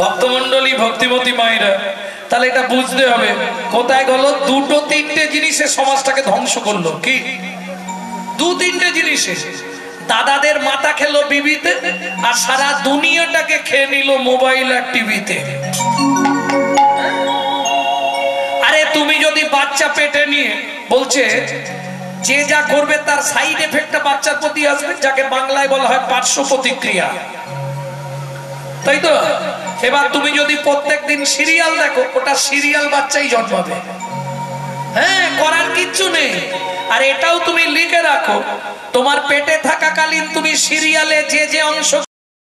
ভক্তমণ্ডলী ভক্তিমতী মায়েরা, তাহলে এটা বুঝতে হবে কোথায় গেল দুটো তিনটে জিনিসে সমাজটাকে ধ্বংস করলো। কি দু তিনটে জিনিসে? দাদাদের মাথা খেলো বিবিতে, আর সারা দুনিয়াটাকে খেয়ে নিল মোবাইল আর টিভিতে। আরে তুমি যদি বাচ্চা পেটে নিয়ে, বলছে যে যা করবে তার সাইড এফেক্টটা বাচ্চার প্রতি আসবে, যাকে বাংলায় বলা হয় পার্শ্ব প্রতিক্রিয়া, তাই তো? এবার তুমি যদি প্রত্যেকদিন সিরিয়াল দেখো, ওটা সিরিয়াল বাচ্চাই জন্মাবে। হ্যাঁ, করার কিচ্ছু নেই। আর এটাও তুমি লিখে রাখো, তোমার পেটে থাকাকালীন তুমি সিরিয়ালে যে যে অংশ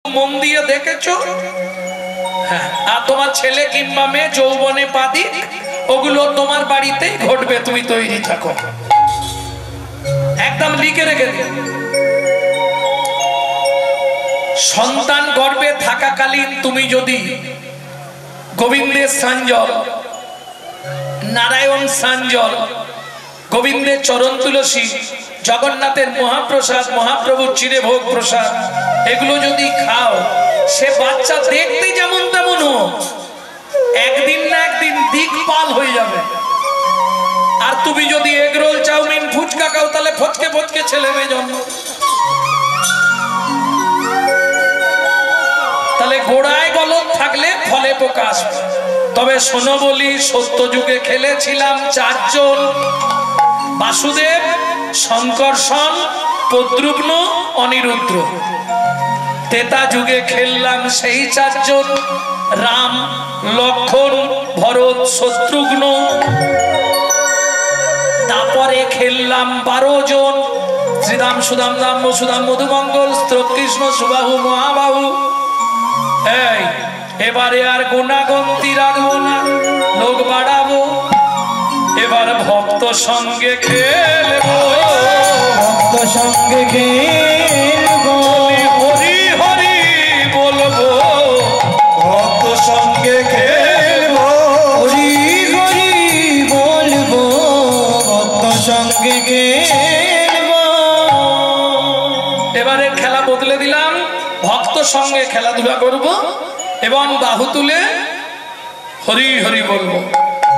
মন দিয়ে দেখেছো, হ্যাঁ, আর তোমার ছেলে কিংবা মেয়ে যৌবনে পা দিক, ওগুলো তোমার বাড়িতেই ঘটবে। তুমি তৈরি থাকো, একদম লিখে রেখে দিও। সন্তান গর্ভে থাকাকালীন তুমি যদি গোবিন্দের সাঞ্জল, নারায়ণ সাঞ্জল, গোবিন্দের চরণ তুলসী, জগন্নাথের মহাপ্রসাদ, মহাপ্রভুর চিরে ভোগ প্রসাদ, এগুলো যদি খাও, সে বাচ্চা দেখতে যেমন তেমন হোক, একদিন না একদিন দিকপাল হয়ে যাবে। আর তুমি যদি এগরোল, চাউমিন, ফুচকা খাও, তাহলে ফচকে ফচকে ছেলে মেয়ে জন্ম। তাহলে গোড়ায় গলদ থাকলে ফলে পোকা আসবে। তবে শোনো বলি, সত্য যুগে খেলেছিলাম চারজন, বাসুদেব, শঙ্কর্ষণ, প্রদ্যুম্ন, অনিরুদ্ধ। তেতা যুগে খেললাম সেই চারজন, রাম, লক্ষ্মণ, ভরত, শত্রুঘ্ন। তারপরে খেললাম 12 জন, শ্রীরাম, সুদাম, রাম, বসুদাম, মধুমঙ্গল, শ্রীকৃষ্ণ, সুবাহু, মহাবাহু। এই এবারে আর গুণাগন্তি রাখবো না, লোক বাড়াবো। এবার ভক্ত সঙ্গে খেলবো, ভক্ত সঙ্গে খেলবো, হরি হরি বলবো, ভক্ত সঙ্গে খেলবো, হরি হরি বলবো, ভক্ত সঙ্গে খেলবো। এবারে খেলা বদলে দিলাম, ভক্ত সঙ্গে খেলাধুলা করব এবং বাহু তুলে হরি হরি বলবো।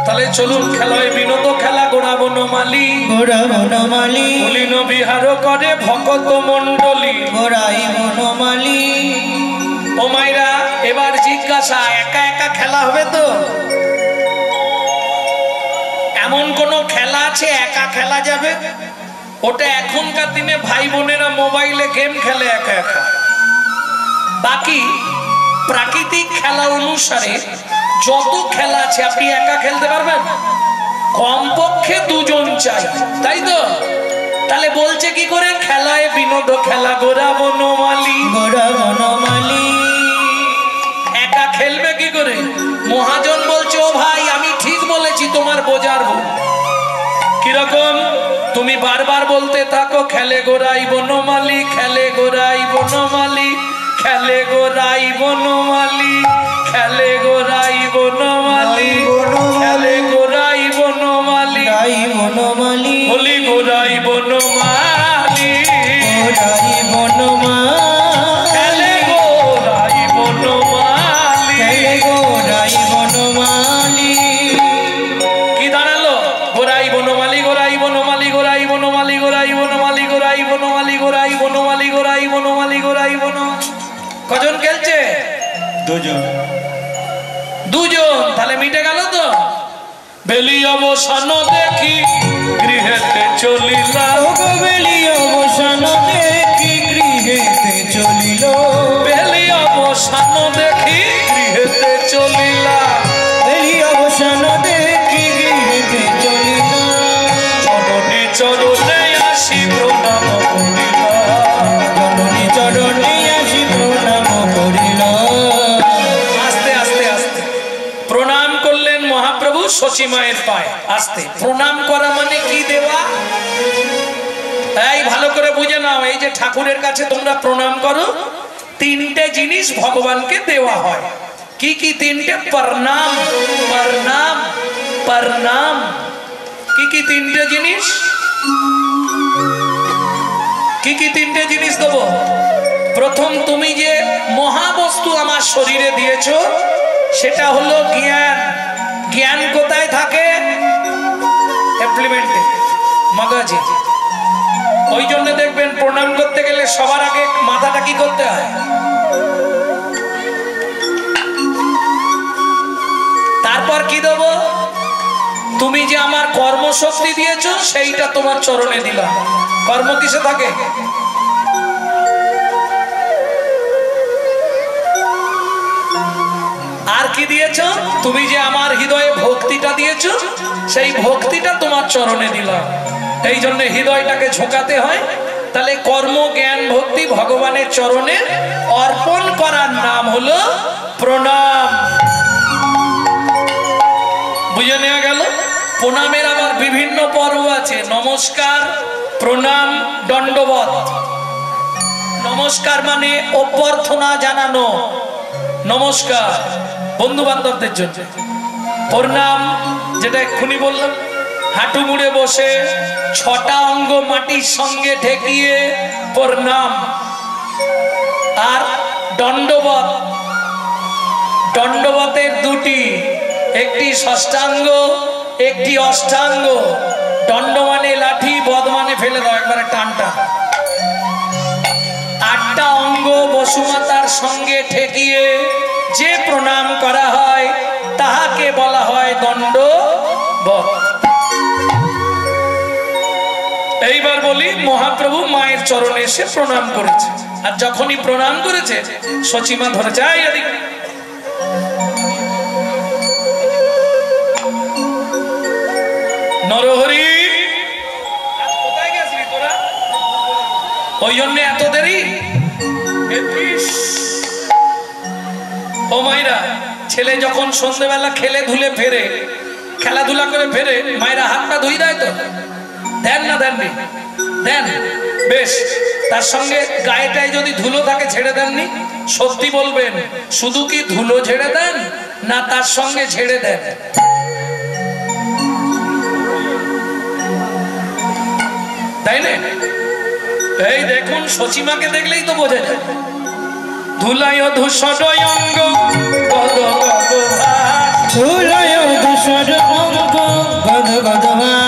তাহলে চলুন, খেলায় বিনোদ খেলা, গোড়া বনমালী, গোড়া বনমালী, বলিন বিহার করে ভকত মন্ডলী, গোড়াই বনমালী। ও মাইরা, এবার জিজ্ঞাসা, একা একা খেলা হবে তো? এমন কোন খেলা আছে একা খেলা যাবে? ওটা এখনকার দিনে ভাই বোনেরা মোবাইলে গেম খেলে একা একা। বাকি প্রাকৃতিক খেলা অনুসারে যত খেলা আছে আপনি একা খেলতে পারবেন, কমপক্ষে 2 জন চাই, তাই তো? তাহলে বলছে কি করে? খেলায় বিনোদ খেলা, গোড়া বনমালী, গোড়া বনমালী। একা খেলবে কি করে? মহাজন বলছে, ও ভাই আমি ঠিক বলেছি, তোমার বোঝার ভুল। কিরকম? তুমি বারবার বলতে থাকো, খেলে গোড়াই বনমালী, খেলে গোড়াই বনমালী, খেলে গোড়াই বনমালী, খেলে গোড়াই বনমালী, খেলে গোড়াই বনমালী, বনমালী, বলি গোড়াই বনমালী, গোড়াই বনমালী, খেলে গোড়াই বনমালী, খেলে গোড়াই বনমালী। কি দাঁড়ালো? গোড়াই বনমালী, গোড়াই বনমালী, গোড়াই বনমালী, গোড়াই বনমালী, গোড়াই বনমালী, গোড়াই বনমালী, গোড়াই বনমালী, গোড়াই বনমালী। কজন খেলছে? 2 জন। 2 জন, তাহলে মিটে গেল তো? বেলি অবসান দেখি গৃহেতে চলিলা, বেলি অবসান দেখি গৃহেতে চলিল, বেলি অবসান দেখি গৃহেতে চলিলা, বেলি অবসান দেখি গৃহেতে চলিলা, চরণে চরণে আসি প্রণাম করিলা, জননী চরণে আসি প্রণাম করিল। আস্তে আস্তে আস্তে প্রণাম করলেন মহাপ্রভু শচী মায়ের পায়ে। আস্তে প্রণাম করা মানে কি দেওয়া? এই ভালো করে বুঝে নাও, এই যে ঠাকুরের কাছে তোমরা প্রণাম করো, 3টে জিনিস ভগবানকে দেওয়া হয়। কি কি 3টে? প্রণাম, প্রণাম, প্রণাম। কি কি 3টে জিনিস? কি কি 3টে জিনিস দেবো? প্রথম, তুমি যে মহাবস্তু আমার শরীরে দিয়েছো সেটা হলো জ্ঞান। জ্ঞান কোথায় থাকে? ইমপ্লিমেন্টে, মগজে। ওই জন্য দেখবেন প্রণাম করতে গেলে সবার আগে মাথাটা কি করতে হয়? তারপর কি দেব? তুমি যে আমার কর্মশক্তি দিয়েছো সেইটা তোমার চরণে দিলাম। কর্ম কিসে থাকে? আর কি দিয়েছো? তুমি যে আমার হৃদয়ে ভক্তিটা দিয়েছো সেই ভক্তিটা তোমার চরণে দিলাম। এই জন্য হৃদয়টাকে ঝোঁকাতে হয়। তাহলে কর্ম, জ্ঞান, ভক্তি ভগবানের চরণে অর্পণ করার নাম হলো প্রণাম। বুঝে নেওয়া গেল? প্রণামের আবার বিভিন্ন পর্ব আছে। নমস্কার, প্রণাম, দণ্ডবত। নমস্কার মানে অভ্যর্থনা জানানো, নমস্কার বন্ধু বান্ধবদের জন্য। প্রণাম যেটা এক্ষুনি বললাম, হাঁটু মুড়ে বসে 6টা অঙ্গ মাটির সঙ্গে ঠেকিয়ে প্রণাম। আর দণ্ডবত, দণ্ডবতের দুটি, একটি ষষ্ঠাঙ্গ, একটি অষ্টাঙ্গ। দণ্ড মানে লাঠি, বদ মানে ফেলে দাও, একবারে টানটা। 8টা অঙ্গ বসুমাতার সঙ্গে ঠেকিয়ে যে প্রণাম করা হয় তাহাকে বলা হয় দণ্ডবত। এইবার বলি, মহাপ্রভু মায়ের চরণে এসে প্রণাম করেছে। আর যখনই প্রণাম করেছে সচিমা ধরেছে, নরহরি কোথায় গেছিলি তোরা? ওই জন্য এত দেরি। ও মায়েরা, ছেলে যখন সন্ধ্যেবেলা খেলে ধুলে ফেরে, খেলাধুলা করে ফেরে, মায়েরা হাত পা ধুই দেয় তো? দেন না? দেননি? দেন। বেশ, তার সঙ্গে গায়েটায় যদি ধুলো থাকে ঝেড়ে দেননি? সত্যি বলবেন, শুধু কি ধুলো ঝেড়ে দেন না তার সঙ্গে ঝেড়ে দেন? তাই না? এই দেখুন, সচিমাকে দেখলেই তো বোঝা যায়। ধুলায় ধূসর অঙ্গ গদ গদ ভাস, ধুলায় ধূসর অঙ্গ গদ গদ ভাস,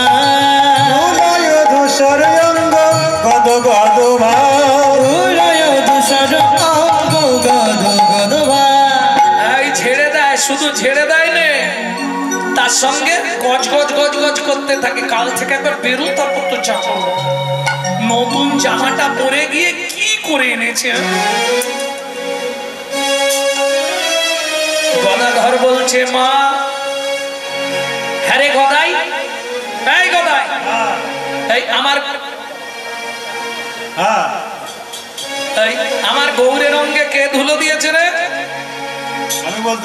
ধুলায় ধূসর অঙ্গ গদ গদ ভাস, ধুলায় ধূসর অঙ্গ গদ গদ ভাস। এই ঝেড়ে দেয়, শুধু ঝেড়ে দেয় না, তার সঙ্গে গজ গজ গজ গজ করতে থাকে। কাল থেকে একবার বেরো, তারপর তো চাকর নতুন জামাটা পরে গিয়ে কি করে এনেছে। গদাধর বলছে, মা। হ্যাঁ রে গদাই, এই গদাই, এই আমার গৌরের অঙ্গে কে ধুলো দিয়েছে রে?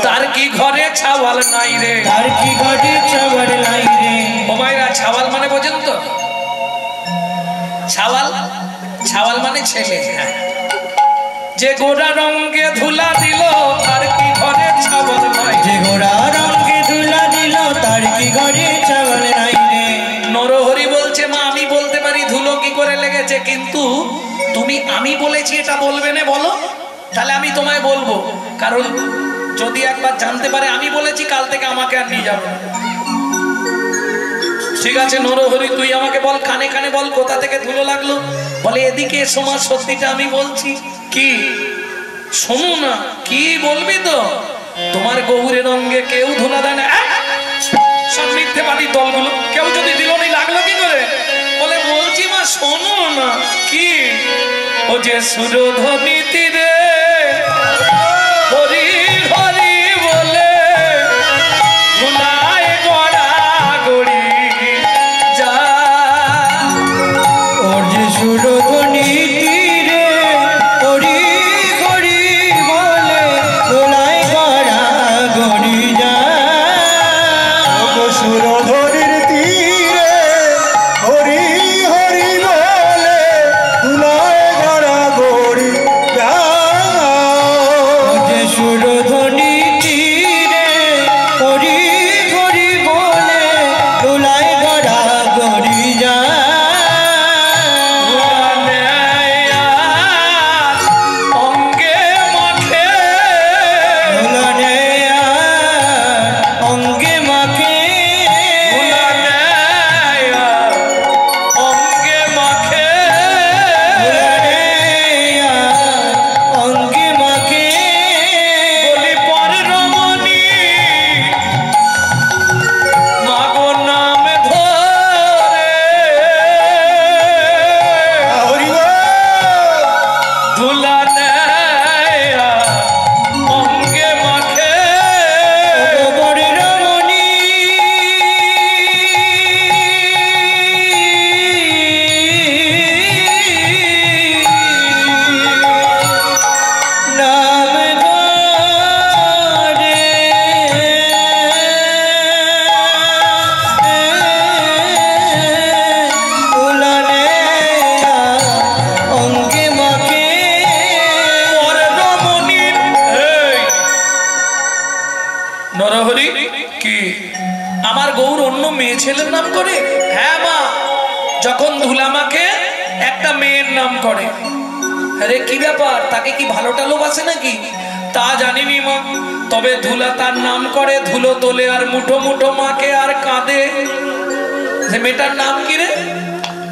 তার কি ঘরে ছাওয়াল নাই রে? তার কি ঘরে ছাওয়াল নাই রে? ও মায়েরা, ছাওয়াল মানে বোঝেন তো? ছাওয়াল, ছাওয়াল মানে ছেলে। যে গোড়া রঙে ধুলা দিল তার কি ঘরে ছাওয়াল নাই? যে গোড়া রঙে ধুলা দিল তার কি ঘরে ছাওয়াল নাই রে? নরহরি বলছে, মা আমি বলতে পারি ধুলো কি করে লেগেছে, কিন্তু তুমি আমি বলেছি এটা বলবে না, বলো। তাহলে আমি তোমায় বলবো, কারণ যদি একবার জানতে পারে আমি বলেছি, কাল থেকে আমাকে আর নিয়ে যাবে। ঠিক আছে নরহরি, তুই আমাকে বল, কানে কানে বল কোথা থেকে ধুলো লাগলো। বলে, এদিকে সময় সত্যিটা আমি বলছি। কি? শোনো না, কি বলবি তো? তোমার গৌরের অঙ্গে কেউ ধুলা দেয় না। সব মিথ্যেবাদী দলগুলো, কেউ যদি দিল নি লাগলো কি করে? বলে, বলছি মা শোনো না। কি? ও যে সুরধ্বনি তীরে হরি হরি বলে গুনায় গড়া গড়ি যা, ওর যে সুরধ্বনি তীরে হরি হরি বলে গুনায় গড়া গড়ি যা, সুরধরির তীরে হরি হরি বলে ধুলায় গড়া গড়ি যায়। নরহরি কি আমার গৌর অন্য মেয়ে ছেলের নাম করে? হ্যাঁ মা, যখন ধুলামাকে একটা মেয়ের নাম করে। আরে কি ব্যাপার, তাকে কি ভালো টালোবাসে নাকি? তা জানিনি মা, তবে ধুলা তার নাম করে, ধুলো তোলে আর মুঠো মুঠো মাকে আর কাঁদে। যে মেয়েটার নাম কি রে?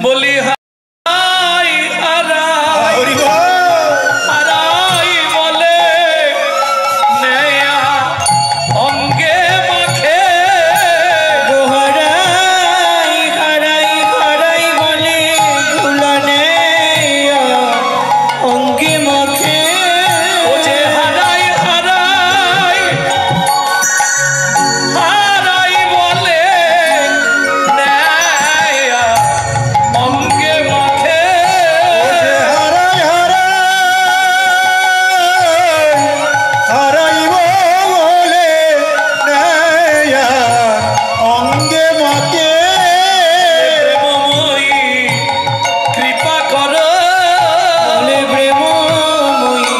বলি হারাই হারাই হারাই বলে নেয়া অঙ্গে মাখে। হারাই হারাই হারাই বলে ধুলা নেয়া অঙ্গে মাখে। ও যে হারাই হারাই হারাই বলে নেয়া অঙ্গে মাখে। হারাই হারাই হারাই বলে নেয়া অঙ্গে মাখে। প্রেমময়ী কৃপা করো, বলে প্রেমময়ী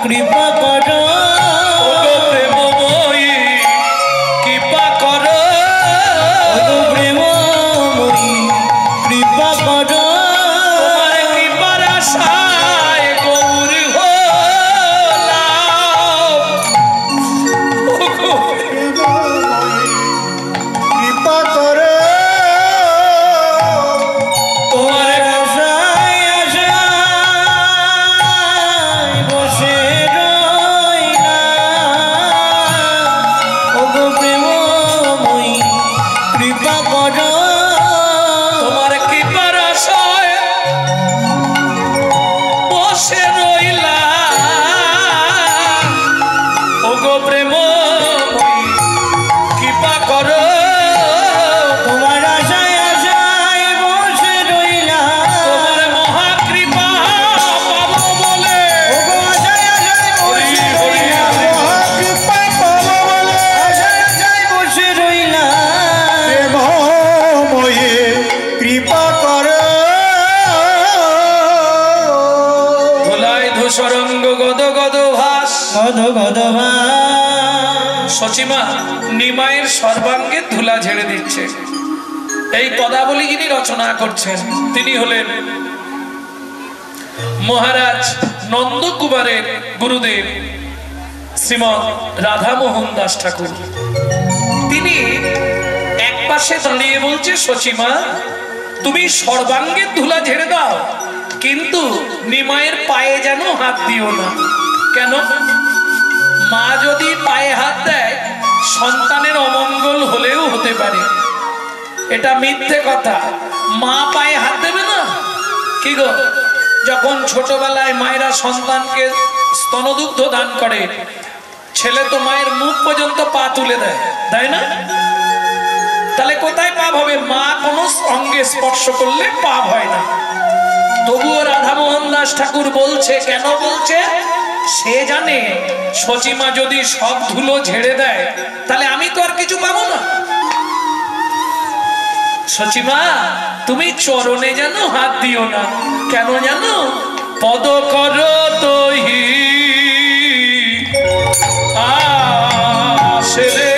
কৃপা করো। ওগো প্রেমময়ী কৃপা করো। ওগো প্রেমময়ী কৃপা করো। তোমার কৃপার আশায় গৌর হলাম। ওগো কৃপা করো। তোমার আশায় আশায় বসে রইলাম। ওগো প্রেমময়ী কৃপা করো। তোমার কৃপার আশায় বসে রইলাম। ওগো প্রেমময়ী কৃপা করো। তোমার আশায় আশায় বসে রইলাম। তোমার মহাকৃপা পাবো বলে। ওগো আশায় আশায় বসে রইলাম। মহাকৃপা পাবো বলে আশায় আশায় বসে রইলাম। প্রেমময়ী কৃপা করো। ধুলায় ধূসরঙ্গ গদ গদ ভাস। গদ গদ সচিমা নিমাইয়ের সর্বাঙ্গে ধুলা ঝেড়ে দিচ্ছে। এই পদাবলী যিনি রচনা করছেন তিনি হলেন মহারাজ নন্দকুমারের গুরুদেব শ্রীমৎ রাধামোহন দাস ঠাকুর। তিনি এক পাশে দাঁড়িয়ে বলছে, সচিমা তুমি সর্বাঙ্গে ধুলা ঝেড়ে দাও, কিন্তু নিমাইয়ের পায়ে যেন হাত দিও না। কেন? মা যদি পায়ে হাত দেয় সন্তানের অমঙ্গল হলেও হতে পারে। এটা মিথ্যে কথা। মা পায়ে হাত দেবে না? কি গো, যখন ছোটবেলায় মায়েরা সন্তানকে স্তনদুগ্ধ দান করে, ছেলে তো মায়ের মুখ পর্যন্ত পা তুলে দেয়, তাই না? তাহলে কোথায় পাপ হবে? মা কোনো অঙ্গে স্পর্শ করলে পাপ হয় না। তবুও রাধামোহন দাস ঠাকুর বলছে, কেন বলছে? সে জানে সচিমা যদি সব ধুলো ঝেড়ে দেয় তাহলে আমি তো আর কিছু পাবো না। সচিমা তুমি চরণে যেন হাত দিও না। কেন জানো? পদ কর তহি আসলে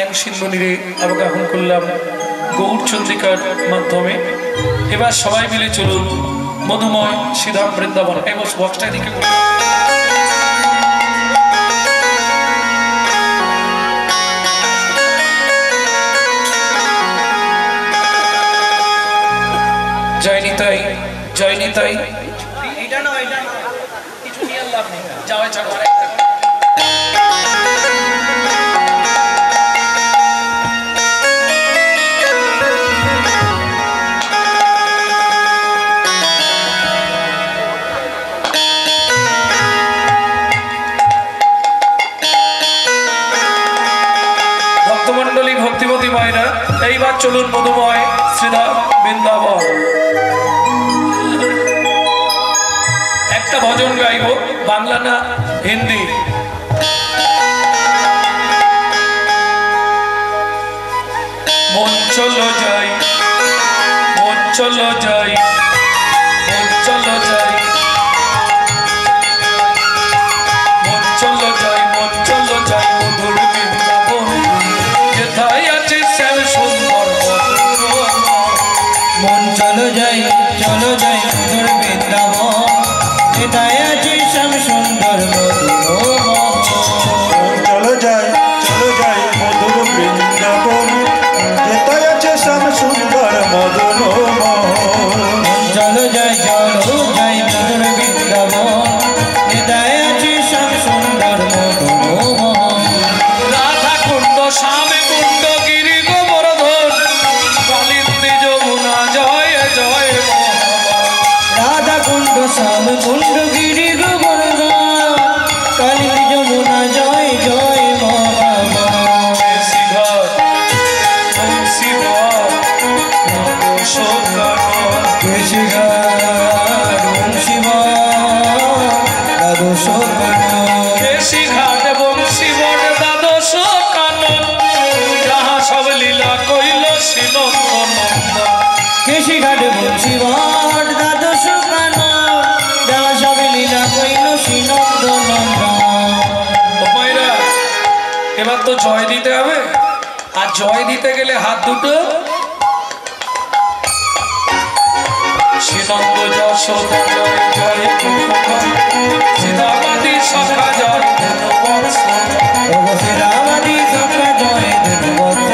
জ্ঞান সিন্ধু নিরে অবগাহন করলাম গৌর চন্দ্রিকার মাধ্যমে। এবার সবাই মিলে চলুন মধুময় শ্রীধাম বৃন্দাবন। এই বক্সটা এদিকে জয় নিতাই, জয় নিতাই। এটা না এটা না, কিছু নিয়ে লাভ নেই, যাওয়া চলো আরেকটা। ভক্তমণ্ডলী, ভক্তিমতী মায়েরা, এইবার চলুন মধুময় শ্রীধাম বৃন্দাবন। একটা ভজন গাইব, বাংলা না হিন্দি। মন চলো যাই, মন চলো যাই, মন চলো যাই, মন চলো যাই, মন চলো যাই মধুর বৃন্দাবন, যেথায় আছে শ্যাম সুন্দর মন চলো যাই, চলো যাই মধুর বৃন্দাবন, যেথায় আছে শ্যাম সুন্দর মধুর। চলো যাই, চলো যাই মধুর বৃন্দাবন, যেথায় আছে শ্যাম সুন্দর মদন। চলো যাই, চলো যাই মধুর বৃন্দাবন, যেথায় আছে শ্যাম সুন্দর মধুর। রাধা কুণ্ড, শ্যামে কুণ্ড, গিরি গোবর্ধন, কালিন্দী যমুনা, জয় জয় রাধা কুণ্ড, শ্যাম কুণ্ড, গিরি গোবর্ধন, কালিন্দী যমুনা, জয় জয় মহাবন। শিঘর বংশীধর শোকর, কেশি ঘাট বংশীবন দ্বাদশ কানন, যাহা সব লীলা কইল শ্রীনন্দনন্দন। কেশিঘাট বংশীবট দ্বাদশ কানন, যাহা সব লীলা কইল শ্রীনন্দনন্দন। ও মায়েরা, এবার তো জয় দিতে হবে, আর জয় দিতে গেলে হাত দুটো শ্রীনন্দ যশোদা জয় জয় সীতাবাদী সখা জয় ধনুবংশ, শ্রীরামাদি সখা জয় ধনুবংশ,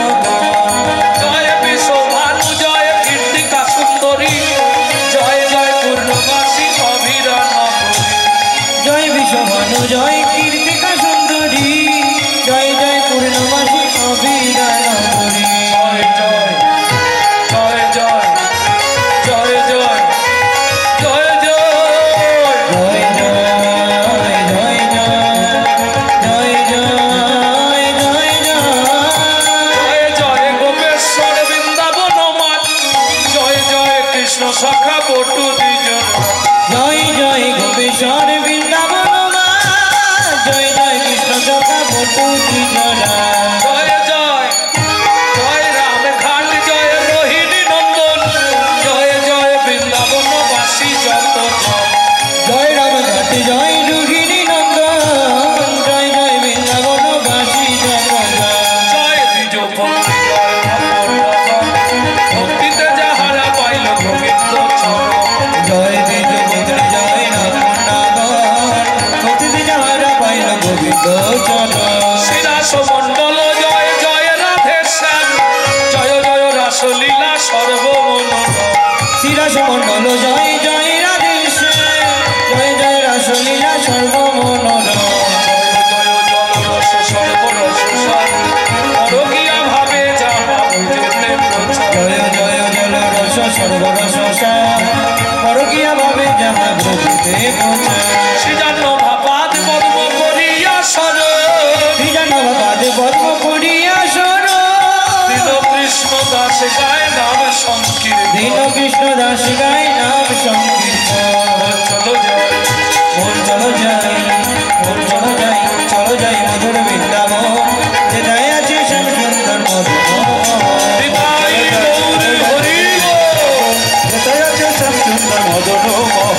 জয় বিশ্বভানু জয় কীর্তিকা সুন্দরী, জয় জয় পূর্ণবাসী অভিরান, জয় বিশ্বভানু জয় কীর্তিকা সুন্দরী, জয় জয় পূর্ণমাসী অভিরানপুরী। জয় জয় জয় জয় জয় জয় জয় জয় জয় জয় জয় জয় জয় জয় জয় জয় জয় গোপেশ্বর বৃন্দাবন মাত, জয় জয় কৃষ্ণ সখা বটু দ্বিজন, জয় জয় গোপেশ্বর বৃন্দাবন মা, জয় জয় কৃষ্ণ সখা বটু দ্বিজরা। জয় জয় জয় রাম খান, জয় রোহিণী নন্দন, জয় জয় বৃন্দাবন বাসী যত জন। জয় রামঘাট জয় রোহিণী নন্দন, জয় জয় বৃন্দাবন বাসী জগৎ। জয় দ্বিজ ভক্তি, জয় অপরাধন, ভক্তিতে যাহারা পাইল গোবিন্দ চরণ। জয় দ্বিজ পুত্র জয় রামনাগর, ভক্তিতে যাহারা পাইল গোবিন্দ চরণ। শ্রীরাস মণ্ডল জয় জয় রাধে শ্যাম, জয় জয় রাসলীলা সর্বমনোরম। শ্রীরাস মণ্ডল জয় জয় রাধে শ্যাম, জয় জয় রাসলীলা সর্বমনোরম। জয় জল রস সর্বরস সার, পরকীয়া ভাবে যাহা বুঝিতে প্রচার। জয় জয় জল রস সর্বরস সার, পরকীয়া ভাবে যাহা ব্রজিতে প্রচার। শ্রীজান্ন ভাপাদ পদ্ম করিয়া সর, শ্রীজানব পাদে পদ্ম করিয়া সর, দীন কৃষ্ণ দাস গায় নাম সংকীর্তন। দীন কৃষ্ণ দাস গায় নাম সংকীর্তন। চলো জয় মন চলো যাই, মন চলো যাই, চলো যাই মধুর বৃন্দাবন, যেথায় আছে শ্যাম সুন্দর মধুর। হৃদয় গৌর হরি বল। যেথায় আছে শ্যাম সুন্দর মদন মোহন।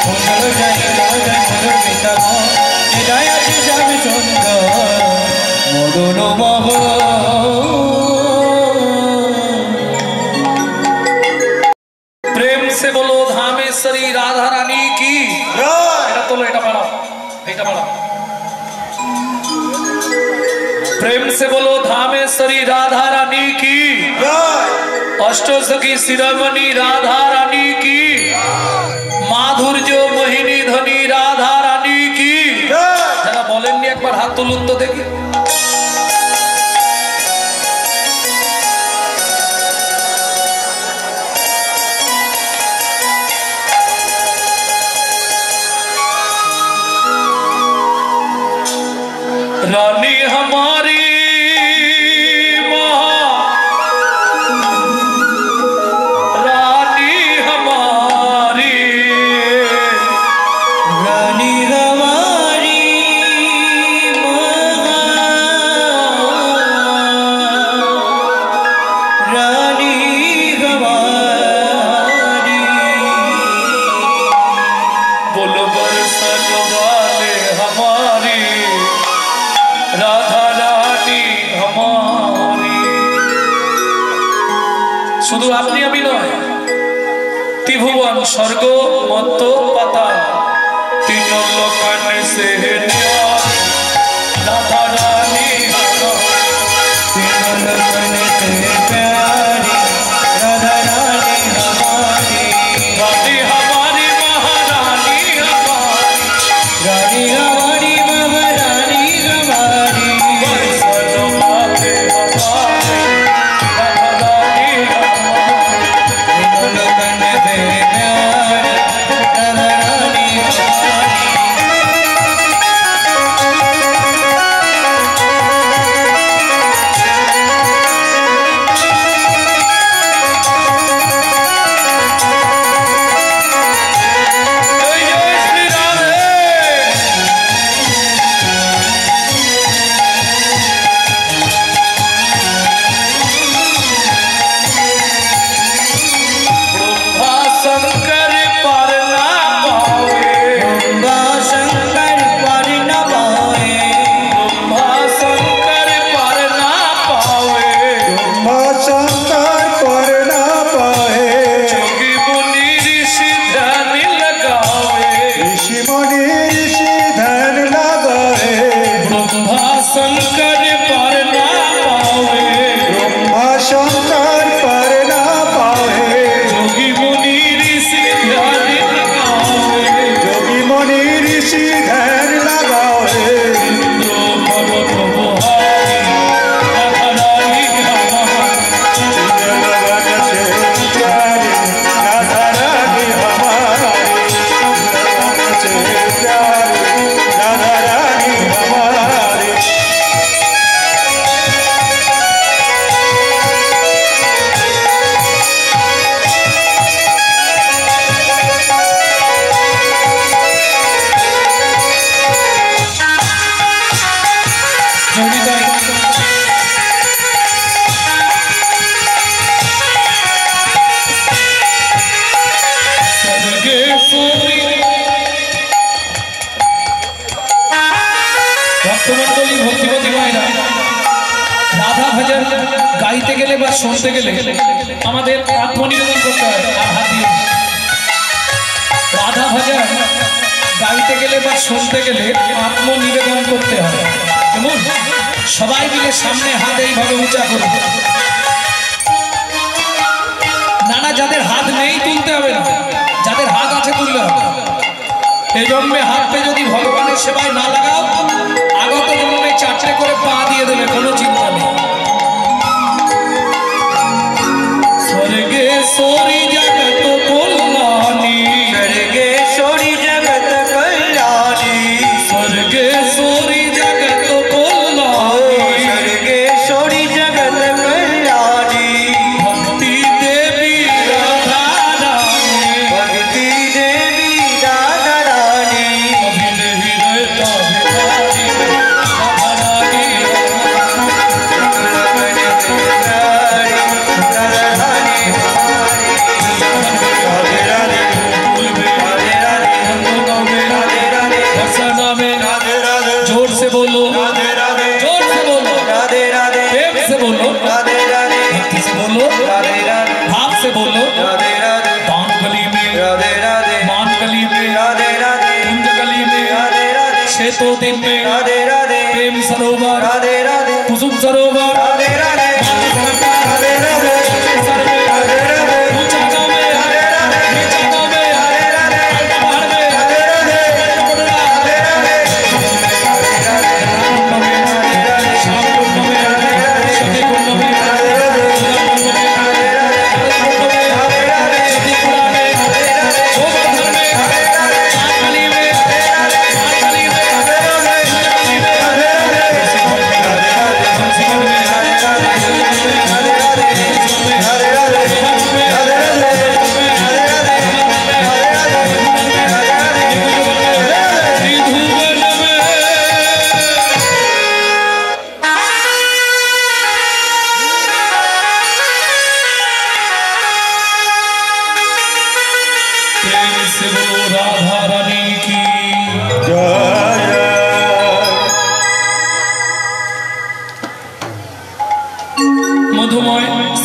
মন চলো যাই, চলো যাই মধুর বৃন্দাবন, যেথায় আছে শ্যাম সুন্দর মদন মোহন। अष्टसखी शिरोमणि राधा रानी की, माधुर्य मोहिनी धनी राधा रानी की। जरा बोलेंगे एक बार, हाथ तुलुन तो देखी। रानी हमारी শুধু আপনি আমি নয়, ত্রিভুবন স্বর্গ মত্ত পাতা তিন লোকানে সে রাধা রানী, तीनों लोकने से प्यारी राधा रानी हमारी। रानी हमारी महारानी हमारी, रानी हमारी महारानी हमारी। बरसों माथे हमारे राधा रानी हमारी। तीनों लोकने से प्यारी राधा रानी हमारी। রাধা ভজন গাইতে গেলে বা শুনতে গেলে আমাদের আত্মনিবেদন করতে হয়। রাধা ভজন গাইতে গেলে বা শুনতে গেলে আত্মনিবেদন করতে হয়। কেমন? সবাই মিলে সামনে হাত এইভাবে উঁচা করবে। নানা যাদের হাত নেই তুলতে হবে না, যাদের হাত আছে তুলতে হবে। এই জন্মে হাতটা যদি ভগবানের সেবায় না লাগাও, আগত জন্মে চারটে করে পা দিয়ে দেবে, কোনো চিন্তা নেই। स्वर्गेश्वरी जगत कल्याणी, स्वर्गेश्वरी जगत कल्याणी, स्वर्गेश्वरी जगत कल्याणी, स्वर्गेश्वरी जगत कल्याणी। भक्ति देवी राधा रानी, भक्ति देवी राधा रानी। अभिनय हृदय भिखारी राधा रानी, जोर से बोलो, जोर से बोलो, राधे राधे प्रेम से बोलो, राधे राधे भक्ति से बोलो, राधे राधे भाव से बोलो। राधे राधे दान गली में, राधे राधे मान गली में, राधे राधे कुंज गली में, राधे राधे 6 दिन में, राधे राधे प्रेम सरोवर, राधे राधे कुसुम सरोवर, राधे राधे माता सरकार, राधे राधे सर में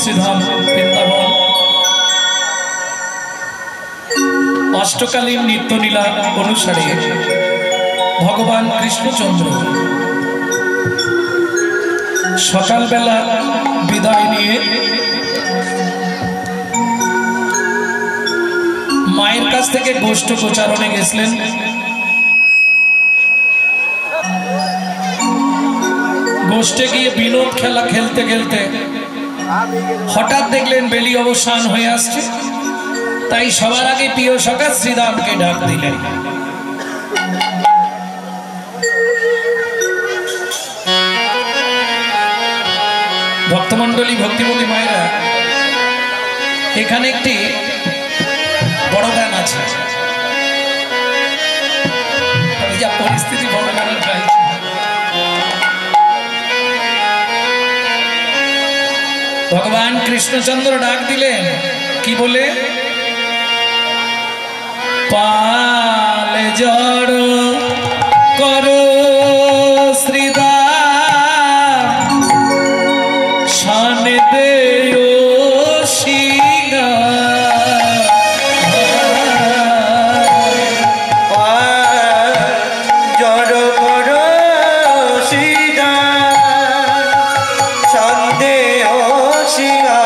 তুলসীধাম বৃন্দাবন অষ্টকালীন নিত্যলীলা অনুসারে ভগবান কৃষ্ণচন্দ্র সকালবেলা বিদায় নিয়ে মায়ের কাছ থেকে গোষ্ঠ গোচারণে গেছিলেন। গোষ্ঠে গিয়ে বিনোদ খেলা খেলতে খেলতে হঠাৎ দেখলেন বেলি অবসান হয়ে আসছে, তাই সবার আগে প্রিয় সখা শ্রীরামকে ডাক দিলেন। ভক্তমণ্ডলী ভক্তিমতী মায়েরা, এখানে একটি বড় গান আছে, যা পরিস্থিতি বড় গানের গাইছে। ভগবান কৃষ্ণচন্দ্র ডাক দিলেন কি বলে? পাল জড় করো শ্রীদাম শানে দেও শিঙা জড় করো শ্রীদা সন্দেহ শিঙা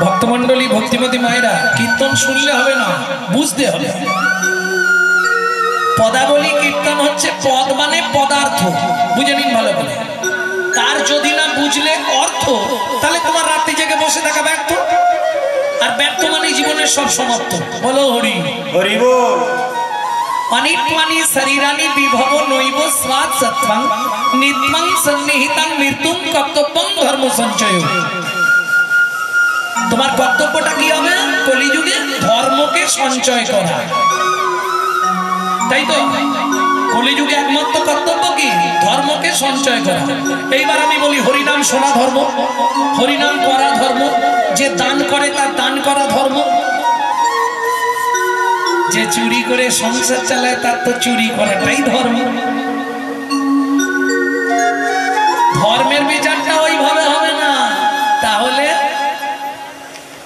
ভক্তমণ্ডলী ভক্তিমতী মায়েরা, কীর্তন শুনলে হবে না, বুঝতে হবে। পদাবলী কীর্তন হচ্ছে পদ মানে পদার্থ, বুঝে নিন ভালো করে। তার যদি না বুঝলে অর্থ, তাহলে তোমার রাত্রি জেগে বসে থাকা ব্যর্থ, আর ব্যর্থ মানে জীবনের সব সমাপ্ত। বলো হরি হরি বল। অনিত্বানি শরীরানি বিভব নৈব স্বাদ সত্ত্বং নিত্যং সন্নিহিতং মৃত্যুং কর্তব্যং ধর্ম সঞ্চয়। তোমার কর্তব্যটা কি হবে? কলিযুগে ধর্মকে সঞ্চয় করা, তাই তো? কলিযুগে একমাত্র কর্তব্য কি? ধর্মকে সঞ্চয় করা। এইবার আমি বলি, হরিনাম শোনা ধর্ম, হরিনাম করা ধর্ম, যে দান করে তার দান করা ধর্ম, যে চুরি করে সংসার চালায় তার তো চুরি করাটাই ধর্ম। ধর্মের বিচারটা ওইভাবে হবে না। তাহলে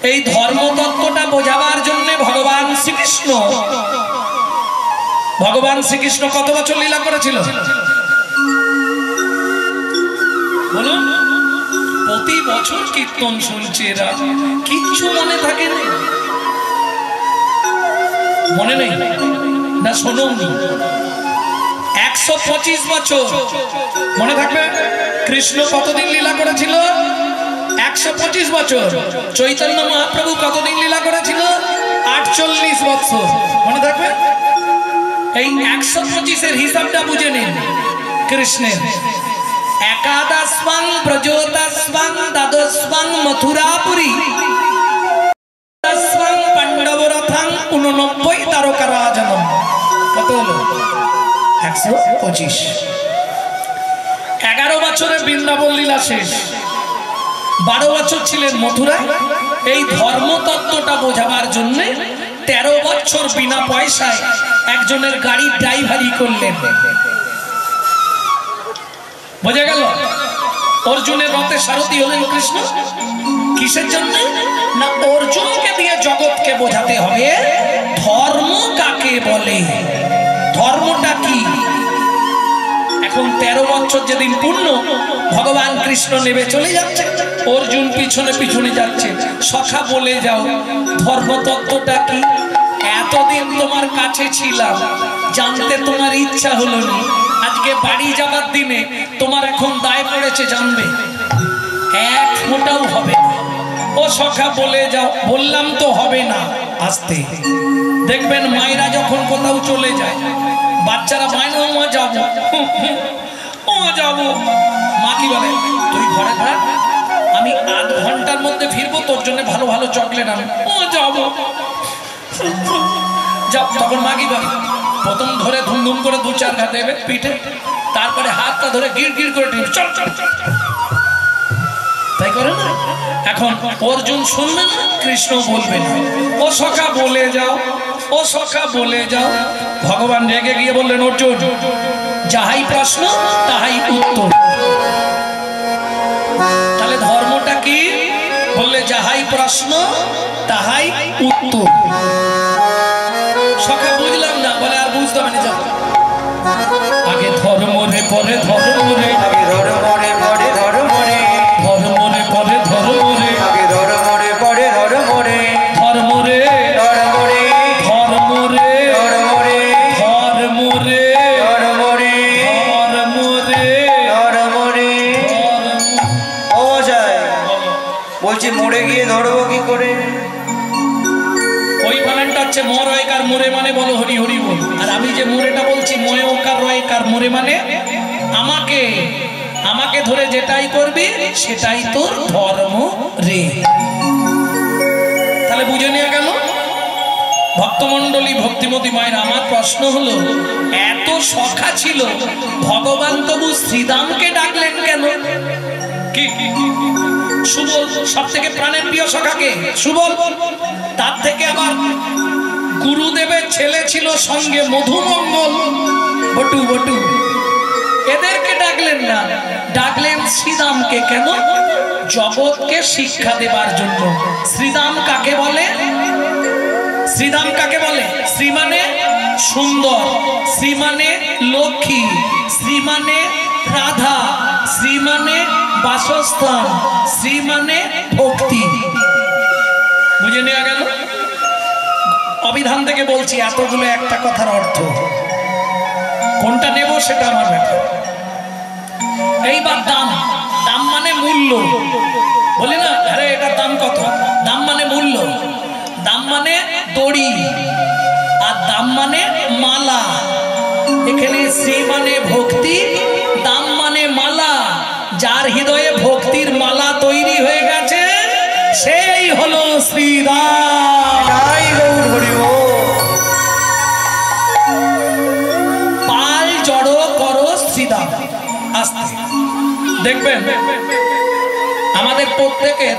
এই ধর্মতত্ত্বটা বোঝাবার জন্য ভগবান শ্রীকৃষ্ণ কত বছর লীলা করেছিল বলুন? প্রতি বছর কীর্তন শুনছে এরা, কিচ্ছু মনে থাকে না। মনে নেই না? শুনুন, 125 বছর মনে থাকবে। কৃষ্ণ কতদিন লীলা করেছিল? 125 বছর। চৈতন্য মহাপ্রভু কতদিন লীলা করেছিল? 48 বছর। মনে থাকবে? এই 125-এর হিসাবটা বুঝে নিন। কৃষ্ণের একাদশং ব্রজোদশং দ্বাদশং মথুরাপুরী দশং পাণ্ডবরথং 89 তারকারাজনম। কত হলো? 125। 11 বছরে বৃন্দাবন লীলা শেষ, 12 বছর ছিলেন মথুরায়। এই ধর্মতত্ত্বটা বোঝাবার জন্য 13 বছর বিনা পয়সায় একজনের গাড়ির ড্রাইভারি করলেন। বোঝা গেল? অর্জুনের রথে সারথি হলেন কৃষ্ণ। কিসের জন্য? না অর্জুনকে দিয়ে জগৎকে বোঝাতে হবে ধর্ম কাকে বলে, ধর্মটা কি। এখন 13 বছর যেদিন পূর্ণ, ভগবান কৃষ্ণ নেবে চলে যাচ্ছে, অর্জুন পিছনে পিছনে যাচ্ছে। সখা বলে যাও ধর্মতত্ত্বটা কি। এতদিন তোমার কাছে ছিলাম, জানতে তোমার ইচ্ছা হলো না, আজকে বাড়ি যাবার দিনে তোমার এখন দায় পড়েছে জানবে, এক ফোঁটাও হবে না। ও সখা বলে যাও। বললাম তো হবে না। আস্তে দেখবেন মায়েরা যখন কোথাও চলে যায়, বাচ্চারা মায় না মা যাবো, ও যাবো। মা কি বলে, তুই ঘরে থাক, আমি আধ ঘন্টার মধ্যে ফিরবো, তোর জন্য ভালো ভালো চকলেট আনবো, ও যাবো। যাও, তখন মা কি বলে, প্রথম ধরে ধুমধুম করে 2-4 ঘা দেবে পিঠে, তারপরে হাতটা ধরে গির গির করে চল চল চল, তাই করে না। এখন অর্জুন শুনবে না, কৃষ্ণ বলবে না। ও সখা বলে যাও, ও সখা বলে যাও। ভগবান রেগে গিয়ে বললেন, অর্জুন যাহাই প্রশ্ন তাহাই উত্তর। তাহলে ধর্মটা কি? বললে যাহাই প্রশ্ন তাহাই উত্তর। সখা বুঝলাম না, বলে আর বুঝতে হবে না, যাও আগে ধর্ম রে পরে ধর্ম রে, আগে ধর্ম রে পরে ধর্ম রে, ধর্ম রে পরে ধর্ম রে, আগে ধর্ম রে পরে ধর্ম রে, ধর্ম রে ধর্ম রে, ধর্ম রে ধর্ম রে, ধর্ম রে ধর্ম রে, ধর্ম রে ধর্ম রে। ও যায় বলছি মরে গিয়ে ধরবো কি করে? ওই বানানটা হচ্ছে ম রয়কার মোরে মানে বলো হরি হরি বল। আর আমি যে মোরেটা বলছি ময় ওকার রয়কার মোরে মানে আমাকে, আমাকে ধরে যেটাই করবি সেটাই তোর ধর্ম রে। তাহলে বুঝে নিয়ে গেল ভক্তমণ্ডলী, ভক্তিমতী মায়ের। আমার প্রশ্ন হলো, এত সখা ছিল, ভগবান তবু শ্রীদামকে ডাকলেন কেন? কি সুবল সব থেকে প্রাণের প্রিয় সখাকে সুবল, তার থেকে আবার গুরুদেবের ছেলে ছিল সঙ্গে মধুমঙ্গল, বটু বটু, এদেরকে ডাকলেন না, ডাকলেন শ্রীদামকে। কেন? জগৎকে শিক্ষা দেবার জন্য। শ্রীদাম কাকে বলে? শ্রীদাম কাকে বলে? শ্রী মানে সুন্দর, শ্রী মানে লক্ষ্মী, শ্রী মানে রাধা, শ্রী মানে বাসস্থান, শ্রী মানে ভক্তি। বুঝে নেওয়া গেল? অভিধান থেকে বলছি, এতগুলো একটা কথার অর্থ, কোনটা নেব সেটা আমার ব্যাপার। এইবার দাম, দাম মানে মূল্য। বলি না, আরে এটার দাম কত? দাম মানে মূল্য, দাম মানে দড়ি, আর দাম মানে মালা। এখানে শ্রী মানে ভক্তি, দাম মানে মালা। যার হৃদয়ে ভক্তির মালা তৈরি হয়ে গেছে সেই হলো শ্রীরাম। জয় গৌর হরি বল। পাল জড়ো করো শ্রীরাম। আস্তে দেখবেন আমাদের প্রত্যেকের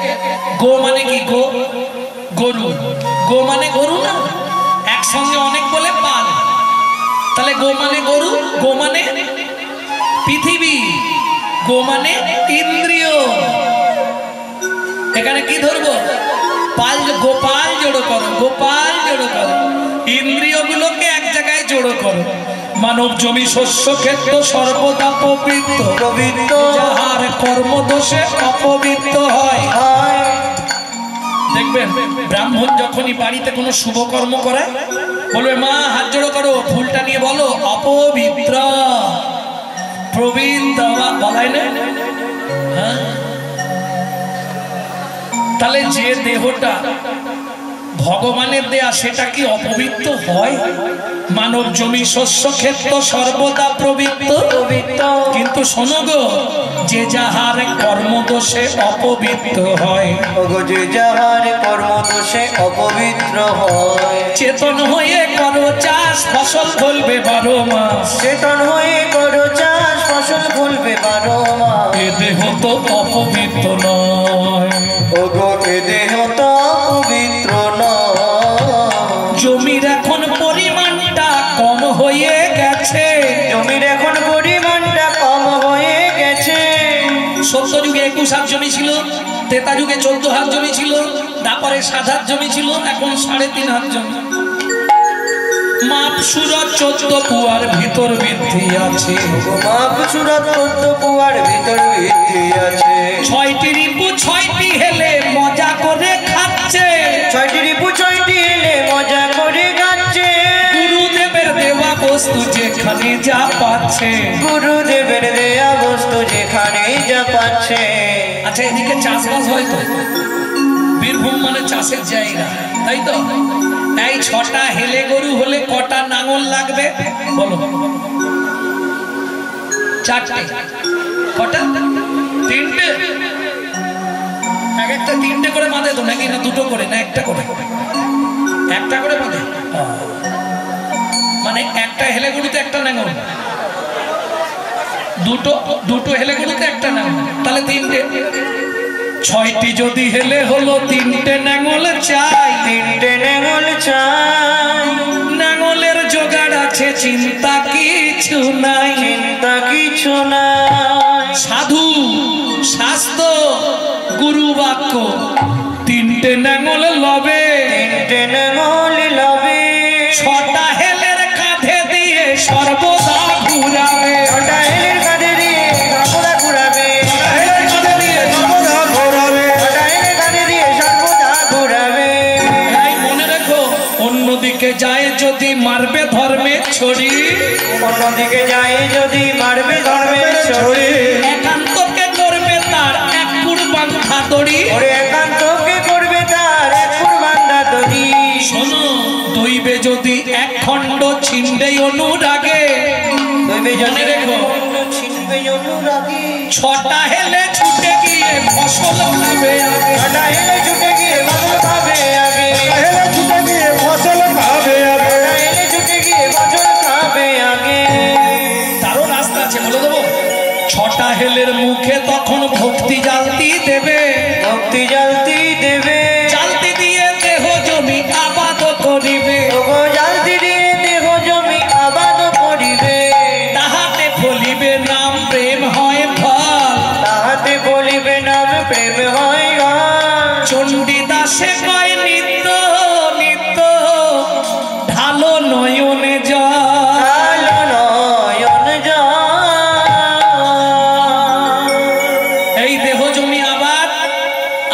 গো মানে কি? গো গরু, গো মানে গরু না, একসঙ্গে অনেক বলে পাল। তাহলে গো মানে গরু, গো মানে পৃথিবী, গো মানে ইন্দ্রিয়। এখানে কি ধরবো? পাল, গোপাল জড়ো করো, গোপাল জড়ো করো, ইন্দ্রিয়গুলোকে এক জায়গায় জড়ো করো। মানব জমি শস্য ক্ষেত্র সর্বদা পবিত্র, পবিত্র যাহার কর্মদোষে অপবিত্র হয়। দেখবেন ব্রাহ্মণ যখনই বাড়িতে কোনো শুভ কর্ম করে বলবে, মা হাত জড়ো করো, ফুলটা নিয়ে বলো অপবিত্র, প্রবীণ দেওয়া বলায় না। হ্যাঁ, তাহলে যে দেহটা ভগবানের দেয়া সেটা কি অপবিত্র হয়? মানব জমি শস্য ক্ষেত্র সর্বদা পবিত্র, কিন্তু শোনো গো, যে যাহার কর্মদোষে অপবিত্র হয়, যে যাহার কর্মদোষে অপবিত্র হয়, চেতন হয়ে করো চাষ, ফসল ফলবে 12 মাস। চেতন হয়ে করো চাষ, ফসল ফলবে 12 মাস। এ দেহ তো অপবিত্র নয়, ওগো এ দেহ তো পবিত্র নয়। জমির এখন পরিমাণটা কম হয়ে গেছে, জমির এখন পরিমাণটা কম হয়ে গেছে। সত্য যুগে 21 হাত জমি ছিল, তেতা যুগে 14 হাত জমি ছিল, তারপরে 7 হাত জমি ছিল, এখন 3.5 হাত জমি। মাপ সুরত 14 পুয়ার ভিতর বৃদ্ধি আছে, মাপ সুরত 14 পুয়ার ভিতর বৃদ্ধি আছে। 6টি রিপু 6টি হেলে মজা করে খাচ্ছে, 6টি রিপু 6টি হেলে মজা করে খাচ্ছে। গুরুদেবের দেওয়া বস্তু যেখানে যা পাচ্ছে, গুরুদেবের দেওয়া বস্তু যেখানে যা পাচ্ছে। আচ্ছা, এদিকে চাষবাস হয় তো, বীরভূম মানে চাষের জায়গা, তাই তো? এই 6টা হেলে গরু হলে কটা নাঙল লাগবে বলো? 4টে। কটা? 3টে। এক একটা 3টে করে বাঁধে তো নাকি? না 2টো করে, না 1টা করে? 1টা করে বাঁধে। মানে একটা হেলে গরুতে 1টা নাঙল, দুটো হেলে গরুতে 1টা নাঙল, তাহলে 3টে। 6টি যদি হেলে হলো 3টে নাঙল চাই, 3টে নাঙল চাই। নাঙলের জোগাড় আছে, চিন্তা কিছু নাই, চিন্তা কিছু নাই। সাধু শাস্ত্র গুরু বাক্য 3টে নাঙল লবে, 3টে নাঙল লবে। 6টা হেলের কাঁধে দিয়ে সর্বদা ঘুরাবে, 6টা হেলের কাঁধে দিয়ে সর্বদা ঘুরাবে, 6টা হেলের কাঁধে দিয়ে সর্বদা ঘোরাবে, 6টা হেলের কাঁধে দিয়ে সর্বদা ঘুরাবে। তাই মনে রেখো, অন্যদিকে যায় যদি মারবে ধর্মের ছড়ি, অন্যদিকে যায় যদি মারবে ধর্মের ছড়ি। একান্তকে করবে তার এক কুরবান খাদড়ি, ওরে একান্তকে করবে তার এক কুরবান দড়ি। শোনো, দইবে যদি এক খণ্ড ছিনবে অনুরাগে, দইবে মনে রেখো, ছিনবে অনুরাগে। 6টা হেলে ছুটে গিয়ে ফসল খাবে আগে, 6টা হেলে ছুটে গিয়ে ফসল খাবে আগে, 6টা হেলে ছুটে গিয়ে ফসল খাবে আগে, 6টা হেলে ছুটে গিয়ে ফসল খাবে আগে। তারও রাস্তা আছে, বলে দেবো। 6টা হেলের মুখে তখন ভক্তি জ্বালতি দেবে, ভক্তি জ্বালতি দেবে, জ্বালতি দিয়ে দেহ জমি আবাদ করিবে, ওগো জ্বালতি দিয়ে দেহ জমি আবাদ করিবে। তাহাতে ফলিবে নাম প্রেম হয় ফল, তাহাতে বলিবে নাম প্রেম হয় গান। চণ্ডীদাসে কয় নিত্য নিত্য ঢালো নয়নে জল, আলো নয়ন জল। এই দেহ জমি আবার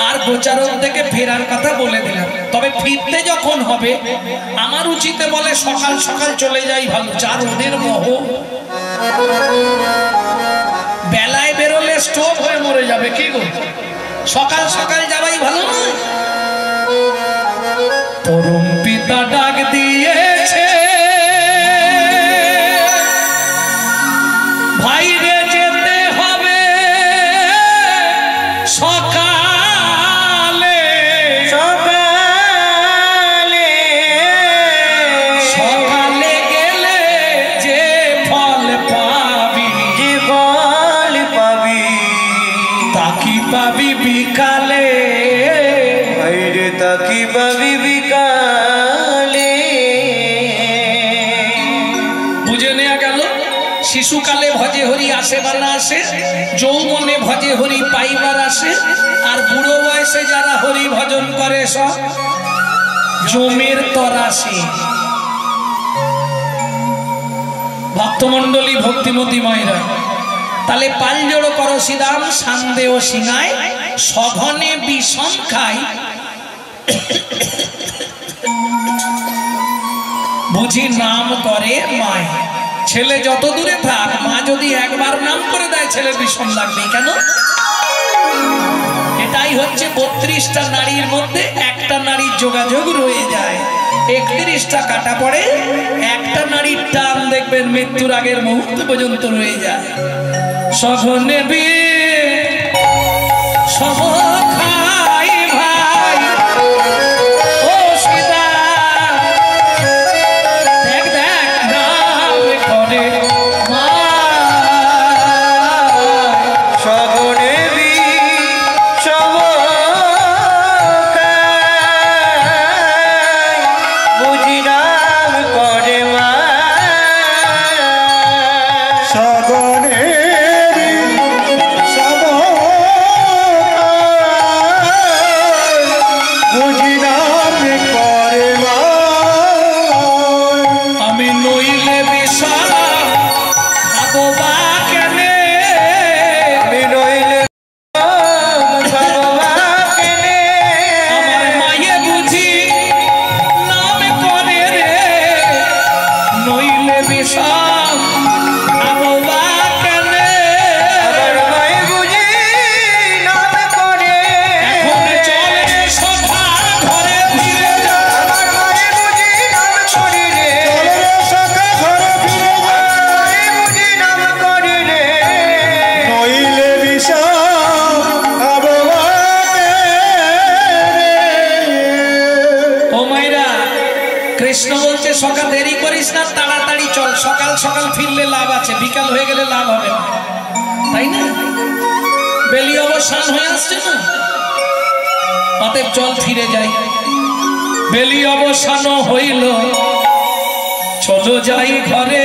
আর গোচারণ থেকে ফেরার কথা বলে দিলাম। তবে ফিরতে যখন হবে আমার উচিতে বলে সকাল সকাল চলে যাই ভালো, যার ওদের মোহ। বেলায় বেরোলে স্টোভ হয়ে মরে যাবে, কি গো? সকাল সকাল যাবাই ভালো না? পরম পিতা ডাক দিয়েছে, ভাইরে যেতে হবে সকালে, সকালে সকালে গেলে যে ফল পাবি, যে ফল পাবি, তাকি পাবি বিকালে, ভাইরে তাকি পাবি বিকালে। বুঝে নেওয়া গেল। শিশুকালে ভজে হরি আসে বা না আসে, যৌবনে ভজে হরি পাইবার আসে, আর বুড়ো বয়সে যারা হরি ভজন করে সব জমের তরাসে। ভক্তমন্ডলী ভক্তিমতী মায়েরা, তাহলে পাল জড়ো করো শ্রীরাম সান্দেহ সিংহায়, সঘনে বিষম খাই বুঝি নাম করে মায়। ছেলে যত দূরে থাক, মা যদি একবার নাম করে দেয় ছেলে বিষম লাগবে কেন? এটাই হচ্ছে 32টা নারীর মধ্যে একটা নারীর যোগাযোগ রয়ে যায়, 31টা কাটা পড়ে, একটা নারীর টান দেখবেন মৃত্যুর আগের মুহূর্ত পর্যন্ত রয়ে যায়। সঘনে সখাই ভাই ও সীতা, দেখ দেখ নাম করে মা, সগনে বুঝি নাম করে মা, সগনে করিস না, তাড়াতাড়ি চল, সকাল সকাল ফিরলে লাভ আছে, বিকাল হয়ে গেলে লাভ হবে না, তাই না? বেলি অবসান হয়ে আসছে না, অতএব চল ফিরে যাই। বেলি অবসান হইল, চলো যাই ঘরে।